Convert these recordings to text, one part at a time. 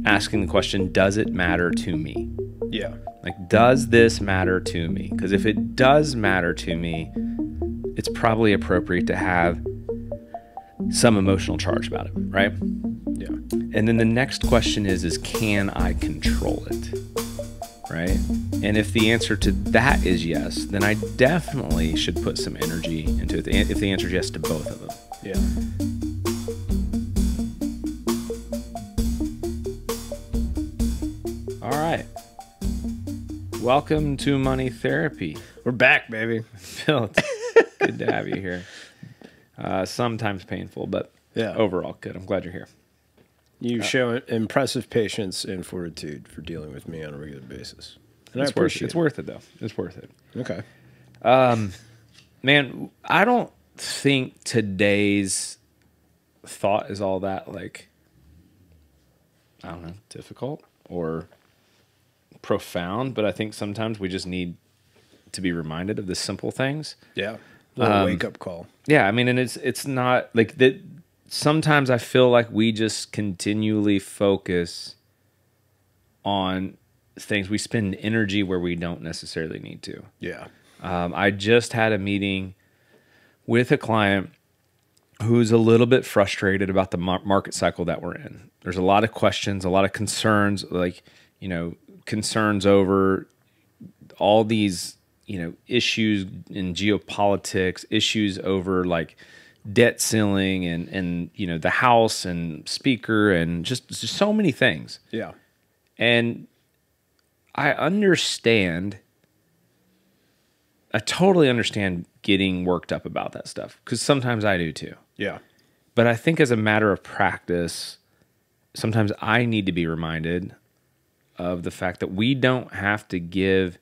asking the question, does it matter to me? Yeah. Like, does this matter to me? Because if it does matter to me, it's probably appropriate to have some emotional charge about it, right? Yeah. And then the next question is can I control it? Right? And if the answer to that is yes, then I definitely should put some energy into it. If the answer is yes to both of them. Yeah. All right. Welcome to Money Therapy. We're back, baby. Phil, it's good to have you here. Sometimes painful, but Yeah. overall good. I'm glad you're here. You show impressive patience and fortitude for dealing with me on a regular basis. And I appreciate It's worth it, though. It's worth it. Okay. Man, I don't think today's thought is all that, like, I don't know, difficult or profound, but I think sometimes we just need to be reminded of the simple things. Yeah. A little wake-up call. Yeah, I mean, and it's not like that. Sometimes I feel like we just continually focus on things. We spend energy where we don't necessarily need to. Yeah. I just had a meeting with a client who's a little bit frustrated about the market cycle that we're in. There's a lot of questions, a lot of concerns, like, concerns over all these, issues in geopolitics, issues over like debt ceiling and the House and Speaker and just so many things. Yeah. And I totally understand getting worked up about that stuff because sometimes I do too. Yeah. But I think as a matter of practice, sometimes I need to be reminded of the fact that we don't have to give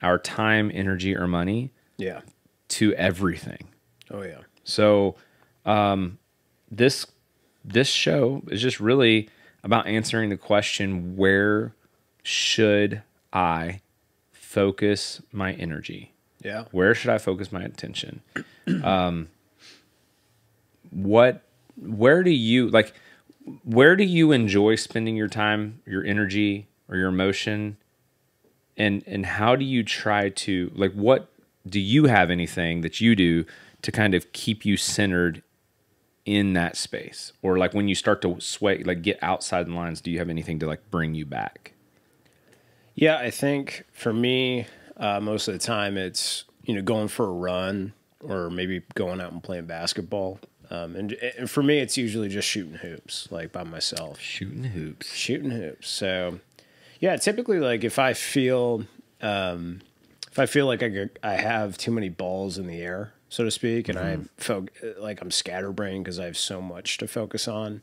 our time, energy, or money Yeah. to everything. Oh, yeah. So this show is just really about answering the question, where should I focus my energy? Yeah. Where should I focus my attention? Where do you enjoy spending your time, your energy, or your emotion? And how do you try to, like, what do you have anything that you do to kind of keep you centered in that space? Or like when you start to sway, like get outside the lines, do you have anything to like bring you back? Yeah, I think for me, most of the time it's, going for a run or maybe going out and playing basketball. And for me, it's usually just shooting hoops, like by myself. Shooting hoops. So, yeah, typically, like if I feel like I have too many balls in the air, so to speak, and I feel like I'm scatterbrained because I have so much to focus on,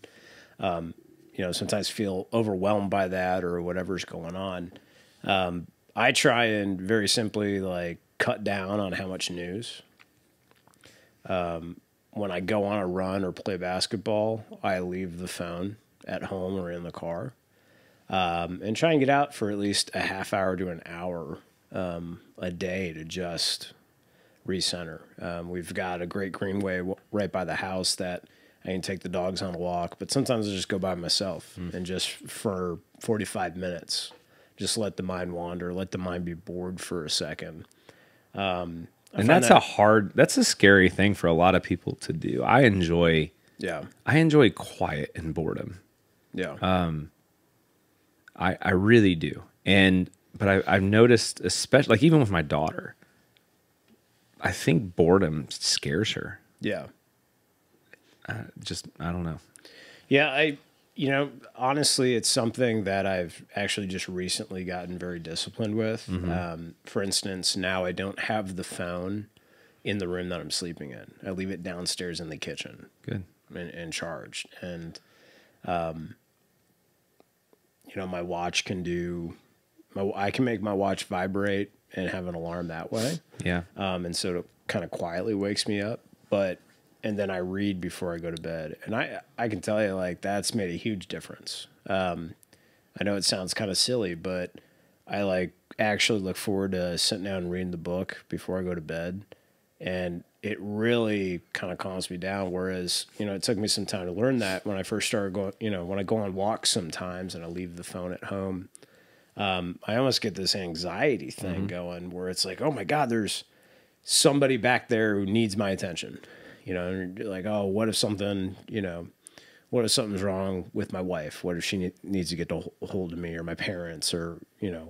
sometimes feel overwhelmed by that or whatever's going on. I try and very simply like cut down on how much news. When I go on a run or play basketball, I leave the phone at home or in the car, and try and get out for at least a half hour to an hour a day to just recenter. We've got a great greenway right by the house that I can take the dogs on a walk, but sometimes I just go by myself and just for 45 minutes, just let the mind wander, let the mind be bored for a second. And that's a scary thing for a lot of people to do. I enjoy quiet and boredom. Yeah. I really do. But I've noticed, especially like even with my daughter, I think boredom scares her. Yeah. I don't know. Yeah. Honestly, it's something that I've actually just recently gotten very disciplined with. For instance, now I don't have the phone in the room that I'm sleeping in. I leave it downstairs in the kitchen. Good. And charged. And, my watch I can make my watch vibrate and have an alarm that way. Yeah. And so it kind of quietly wakes me up, and then I read before I go to bed. And I can tell you, like, that's made a huge difference. I know it sounds kind of silly, but I actually look forward to sitting down and reading the book before I go to bed. And it really kind of calms me down. Whereas, it took me some time to learn that when I first started going, when I go on walks sometimes and I leave the phone at home, I almost get this anxiety thing going where it's like, oh my God, there's somebody back there who needs my attention, and you're like, oh, what if something's wrong with my wife? What if she needs to get a hold of me, or my parents, or,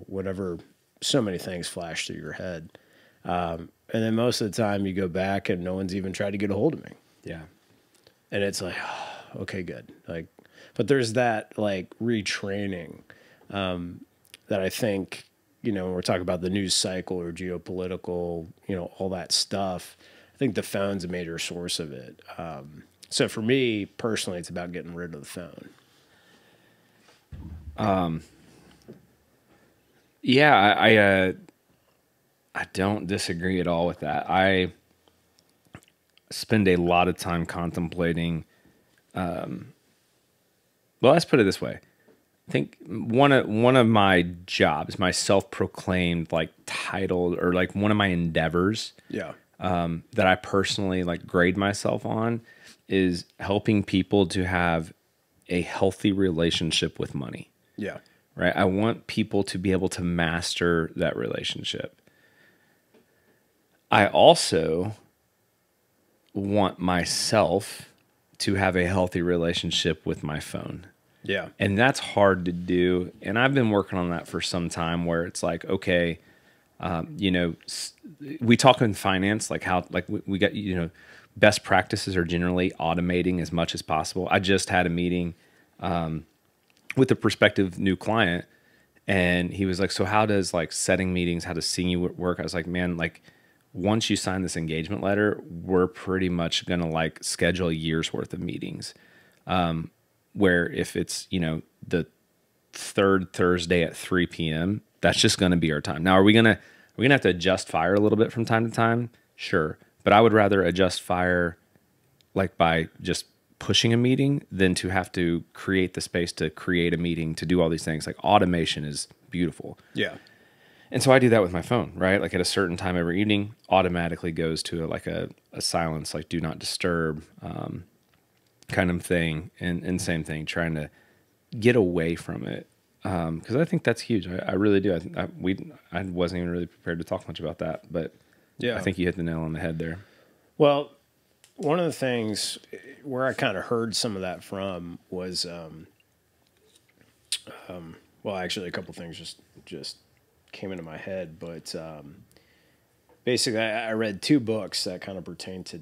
whatever. So many things flash through your head. And then most of the time you go back and no one's even tried to get a hold of me. Yeah. And it's like, oh, okay, good. Like, but there's that like retraining, that I think, when we're talking about the news cycle or geopolitical, all that stuff, I think the phone's a major source of it. So for me personally, it's about getting rid of the phone. Yeah, I don't disagree at all with that. I spend a lot of time contemplating. Well, let's put it this way. I think one of my jobs, my self-proclaimed like title, or like one of my endeavors, Yeah. that I personally like grade myself on, is helping people to have a healthy relationship with money. Yeah. Right? I want people to be able to master that relationship. I also want myself to have a healthy relationship with my phone. Yeah. And that's hard to do. And I've been working on that for some time, where it's like, okay, we talk in finance, like how, like we got, best practices are generally automating as much as possible. I just had a meeting with a prospective new client, and he was like, so how does like setting meetings, how does seeing you work? I was like, man, like once you sign this engagement letter, we're pretty much going to like schedule a year's worth of meetings. Where if it's, the third Thursday at 3 p.m., that's just going to be our time. Now, are we going to have to adjust fire a little bit from time to time? Sure. But I would rather adjust fire like by just pushing a meeting than to have to create the space to create a meeting, to do all these things. Like automation is beautiful. Yeah. And so I do that with my phone, right? Like at a certain time every evening, automatically goes to a silence, like do not disturb kind of thing. And same thing, trying to get away from it. Because I think that's huge. I really do. I wasn't even really prepared to talk much about that, but yeah, I think you hit the nail on the head there. Well, one of the things where I kind of heard some of that from was, well, actually, a couple things just came into my head, but basically, I read two books that kind of pertain to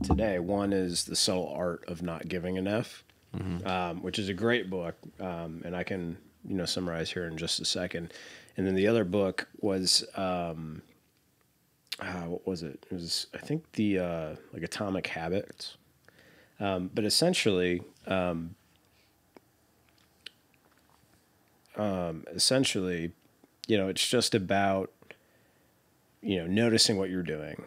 today. One is The Subtle Art of Not Giving an F, which is a great book, and I can summarize here in just a second. And then the other book was what was it? It was, I think, the like Atomic Habits. But essentially, it's just about, noticing what you're doing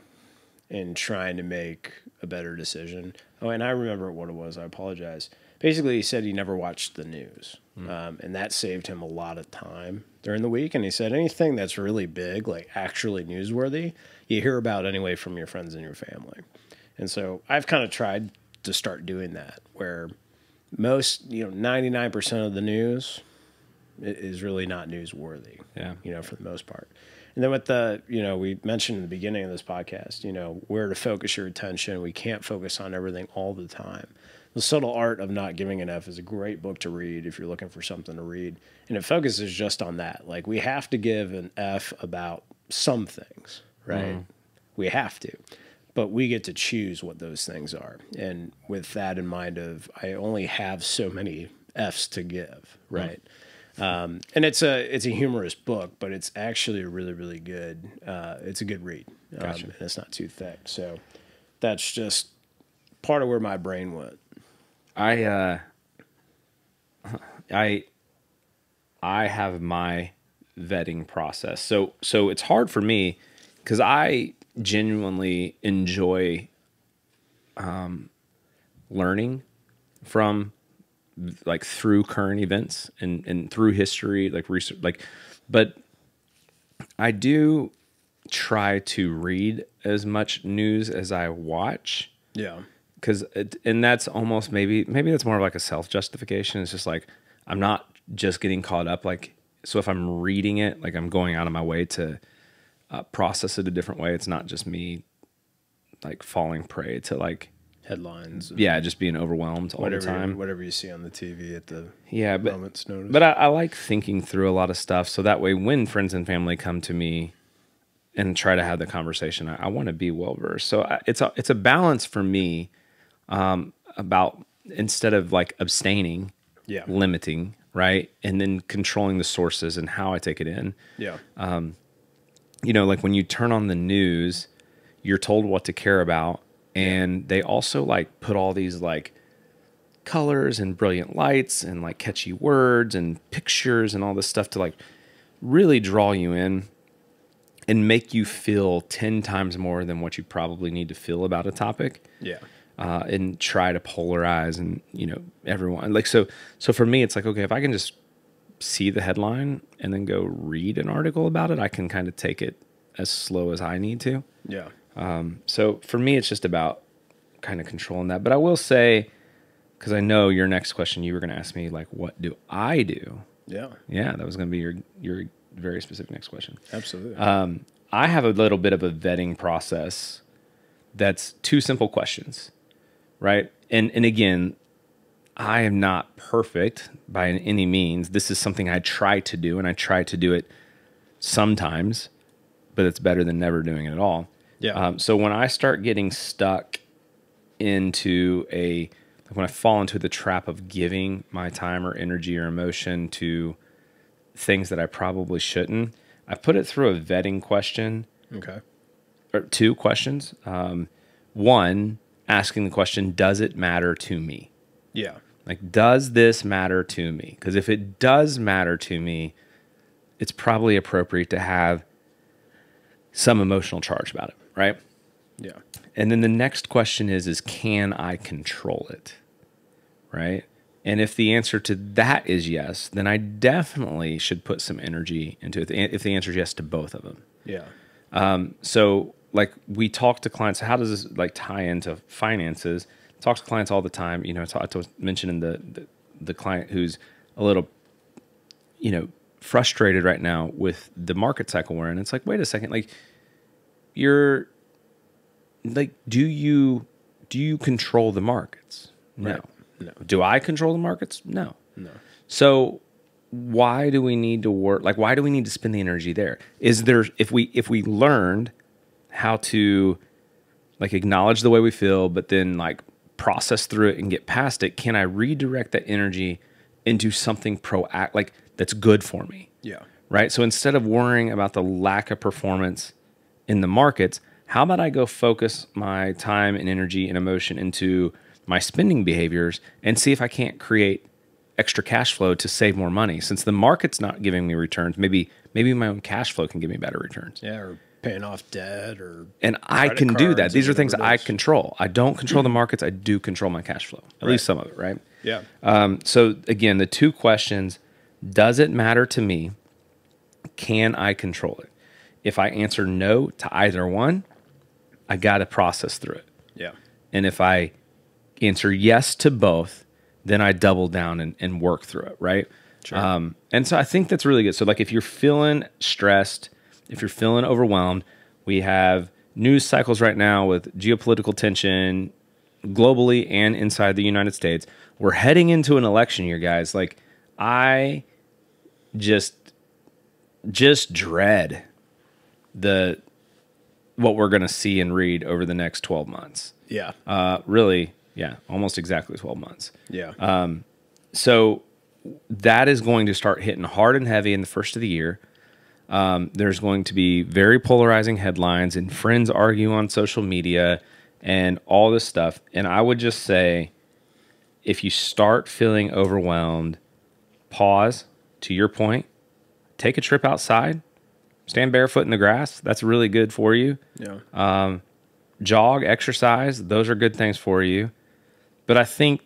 and trying to make a better decision. Oh, and I remember what it was. I apologize. Basically, he said he never watched the news, and that saved him a lot of time during the week. And he said anything that's really big, like actually newsworthy, you hear about anyway from your friends and your family. And so I've kind of tried to start doing that, where most, 99% of the news is really not newsworthy, for the most part. And then with the, we mentioned in the beginning of this podcast, where to focus your attention. We can't focus on everything all the time. The Subtle Art of Not Giving an F is a great book to read if you're looking for something to read. And it focuses just on that. Like, we have to give an F about some things, right? We have to. But we get to choose what those things are. And with that in mind I only have so many Fs to give, right? And it's a humorous book, but it's actually a really, really good, it's a good read. Gotcha. And it's not too thick. So that's just part of where my brain went. I have my vetting process. So it's hard for me because I genuinely enjoy learning from like through current events and through history, like research, but I do try to read as much news as I watch. Yeah. And that's almost maybe that's more of like a self-justification. It's just like, I'm not just getting caught up. Like, so if I'm reading it, like I'm going out of my way to process it a different way. It's not just me like falling prey to like Headlines. Yeah. Just being overwhelmed all the time. Whatever you see on the TV at the but, moment's notice. But I like thinking through a lot of stuff. So that way, when friends and family come to me and try to have the conversation, I want to be well-versed. So it's a balance for me. About instead of like abstaining, limiting, right? And then controlling the sources and how I take it in. Yeah. Like when you turn on the news, you're told what to care about. And they also like put all these like colors and brilliant lights and like catchy words and pictures and all this stuff to like really draw you in and make you feel 10 times more than what you probably need to feel about a topic. Yeah. And try to polarize and, everyone like, so for me, it's like, okay, if I can just see the headline and then go read an article about it, I can kind of take it as slow as I need to. Yeah. So for me, it's just about kind of controlling that. But I will say, because I know your next question, you were going to ask me like, what do I do? Yeah. Yeah. That was going to be your very specific next question. Absolutely. I have a little bit of a vetting process that's 2 simple questions. Right. And again, I am not perfect by any means. This is something I try to do, and I try to do it sometimes, but it's better than never doing it at all. Yeah. So when I start getting stuck into when I fall into the trap of giving my time or energy or emotion to things that I probably shouldn't, I put it through a vetting question. Okay. Or 2 questions. One, asking the question, does it matter to me? Yeah. Like, does this matter to me? Because if it does matter to me, it's probably appropriate to have some emotional charge about it, right? Yeah. And then the next question is can I control it? Right? And if the answer to that is yes, then I definitely should put some energy into it. If the answer is yes to both of them. Yeah. So like we talk to clients, how does this like tie into finances? Talk to clients all the time. I was mentioning the client who's a little, frustrated right now with the market cycle we're in. It's like, wait a second, like you're like, do you control the markets? No. Right. No. Do I control the markets? No. No. So why do we need to work? Like, why do we need to spend the energy there? If we learned how to like acknowledge the way we feel, but then like process through it and get past it, can I redirect that energy into something like that's good for me? Yeah. Right. So instead of worrying about the lack of performance in the markets, how about I go focus my time and energy and emotion into my spending behaviors and see if I can't create extra cash flow to save more money? Since the market's not giving me returns, maybe my own cash flow can give me better returns. Yeah. Or paying off debt and I can do that. These are things I control. I don't control the markets. I do control my cash flow, at least some of it, right? Yeah. So again, the 2 questions, does it matter to me? Can I control it? If I answer no to either one, I got to process through it. Yeah. And if I answer yes to both, then I double down and work through it, right? Sure. And so I think that's really good. So like if you're feeling stressed, if you're feeling overwhelmed, we have news cycles right now with geopolitical tension globally and inside the United States. We're heading into an election year, guys. Like I just dread what we're going to see and read over the next 12 months. Yeah. Really, yeah, almost exactly 12 months. Yeah. So that is going to start hitting hard and heavy in the first of the year. There's going to be very polarizing headlines and friends argue on social media and all this stuff. And I would just say, if you start feeling overwhelmed, pause, to your point, take a trip outside, stand barefoot in the grass. That's really good for you. Yeah. Jog, exercise. Those are good things for you. But I think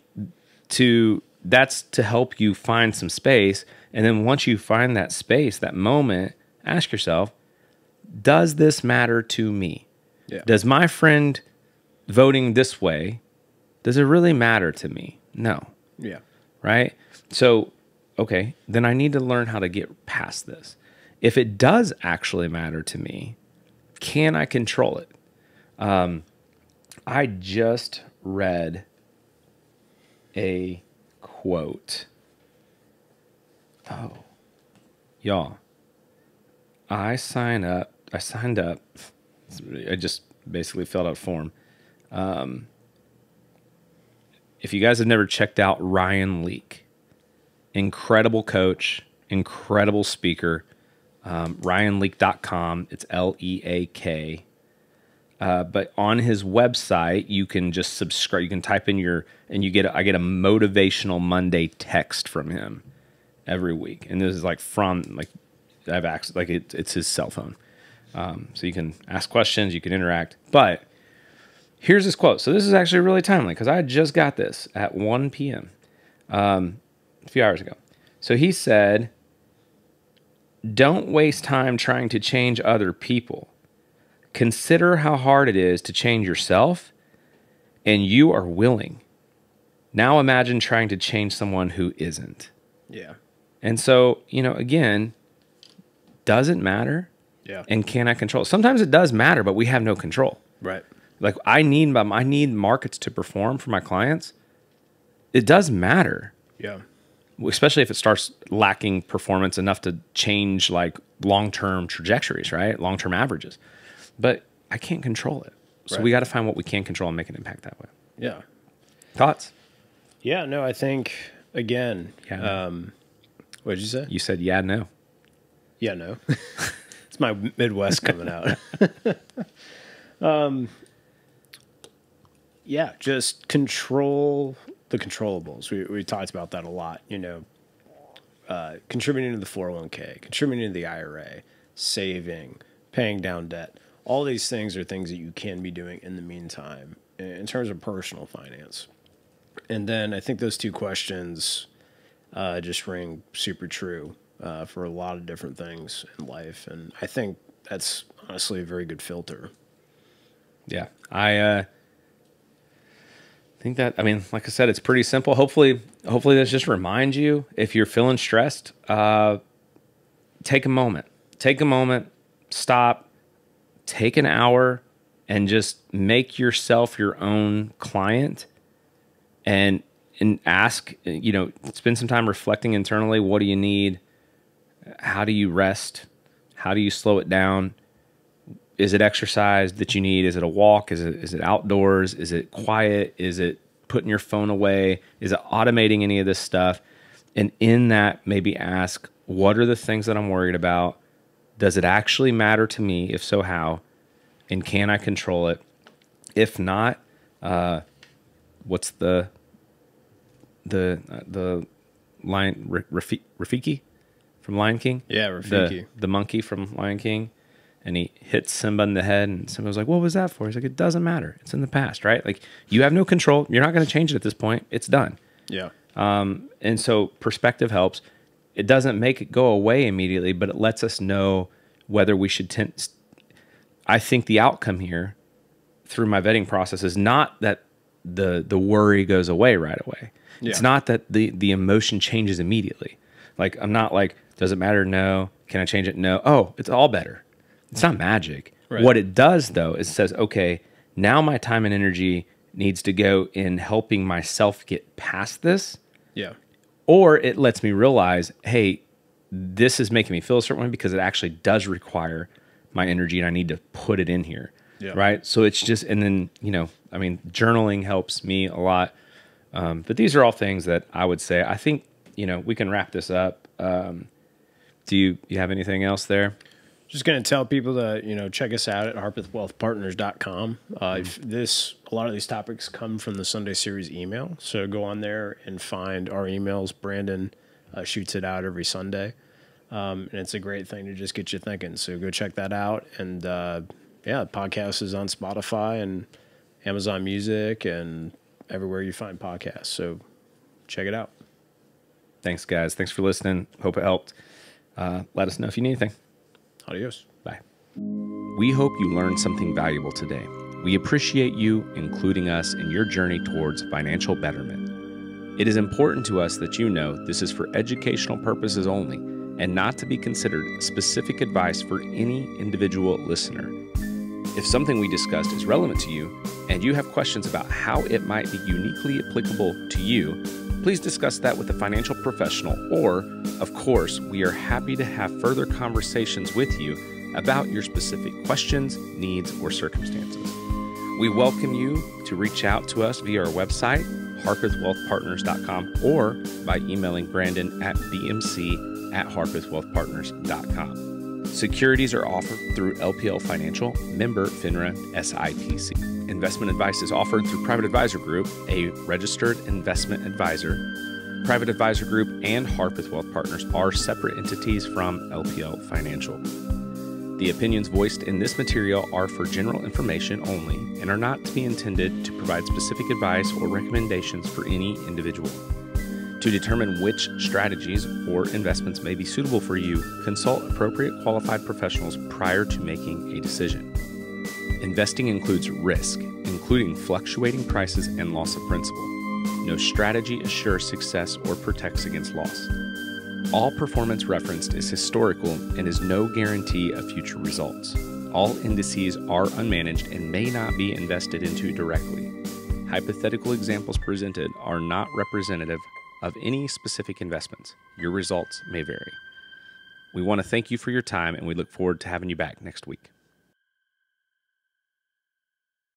that's to help you find some space. And then once you find that space, that moment, ask yourself, does this matter to me? Yeah. Does my friend voting this way, does it really matter to me? No. Yeah. Right? So, okay, then I need to learn how to get past this. If it does actually matter to me, can I control it? I just read a quote. Oh, y'all, I signed up. I just basically filled out a form. If you guys have never checked out Ryan Leak, incredible coach, incredible speaker, ryanleak.com. It's Leak. But on his website, you can just subscribe. You can type in I get a motivational Monday text from him every week. And this is like I have access, like it's his cell phone. So you can ask questions, you can interact. But here's his quote. So this is actually really timely because I just got this at 1 p.m. A few hours ago. So he said, "Don't waste time trying to change other people. Consider how hard it is to change yourself, and you are willing. Now imagine trying to change someone who isn't." Yeah. And so, again, does it matter? Yeah. And can I control it? Sometimes it does matter, but we have no control. Right. Like I need markets to perform for my clients. It does matter. Yeah. Especially if it starts lacking performance enough to change like long-term trajectories, right? Long-term averages. But I can't control it. So we got to find what we can control and make an impact that way. Yeah. Thoughts? Yeah, no, I think, again, Yeah, no. what did you say? You said, yeah, no. Yeah, no. It's my Midwest coming out. Yeah, just control the controllables. We talked about that a lot, contributing to the 401k, contributing to the IRA, saving, paying down debt. All these things are things that you can be doing in the meantime in terms of personal finance. And then I think those two questions just ring super true for a lot of different things in life. And I think that's honestly a very good filter. Yeah. I think that, like I said, it's pretty simple. Hopefully this just reminds you, if you're feeling stressed, take a moment, stop, take an hour and just make yourself your own client and ask, spend some time reflecting internally. What do you need? How do you rest? How do you slow it down? Is it exercise that you need? Is it a walk? Is it outdoors? Is it quiet? Is it putting your phone away? Is it automating any of this stuff? And in that, maybe ask, what are the things that I'm worried about? Does it actually matter to me? If so, how? And can I control it? If not, what's the lion Rafiki from Lion King? Yeah, Rafiki. The monkey from Lion King. And he hits Simba in the head, and Simba was like, "What was that for?" He's like, "It doesn't matter. It's in the past, right? Like, you have no control. You're not going to change it at this point. It's done." Yeah. And so perspective helps. It doesn't make it go away immediately, but it lets us know whether we should I think the outcome here through my vetting process is not that the worry goes away right away. Yeah. It's not that the emotion changes immediately. Like, I'm not like, does it matter? No. Can I change it? No. Oh, it's all better. It's not magic. Right. What it does, though, is it says, okay, now my time and energy needs to go in helping myself get past this. Yeah. Or it lets me realize, hey, this is making me feel a certain way because it actually does require my energy and I need to put it in here. Yeah. Right. So it's just, and then, journaling helps me a lot. But these are all things that I would say, I think, we can wrap this up. Do you have anything else there? Just going to tell people to, check us out at harpethwealthpartners.com. A lot of these topics come from the Sunday Series email. So go on there and find our emails. Brandan shoots it out every Sunday. And it's a great thing to just get you thinking. So go check that out. And the podcast is on Spotify and Amazon Music and everywhere you find podcasts. So check it out. Thanks, guys. Thanks for listening. Hope it helped. Let us know if you need anything. Adios. Bye. We hope you learned something valuable today. We appreciate you including us in your journey towards financial betterment. It is important to us that you know this is for educational purposes only and not to be considered specific advice for any individual listener. If something we discussed is relevant to you and you have questions about how it might be uniquely applicable to you, please discuss that with a financial professional, or, of course, we are happy to have further conversations with you about your specific questions, needs, or circumstances. We welcome you to reach out to us via our website, harpethwealthpartners.com, or by emailing Brandan at bmc@harpethwealthpartners.com. Securities are offered through LPL Financial, member FINRA SIPC. Investment advice is offered through Private Advisor Group, a registered investment advisor. Private Advisor Group and Harpeth Wealth Partners are separate entities from LPL Financial. The opinions voiced in this material are for general information only and are not to be intended to provide specific advice or recommendations for any individual. To determine which strategies or investments may be suitable for you, consult appropriate qualified professionals prior to making a decision. Investing includes risk, including fluctuating prices and loss of principal. No strategy assures success or protects against loss. All performance referenced is historical and is no guarantee of future results. All indices are unmanaged and may not be invested into directly. Hypothetical examples presented are not representative of any specific investments. Your results may vary. We want to thank you for your time, and we look forward to having you back next week.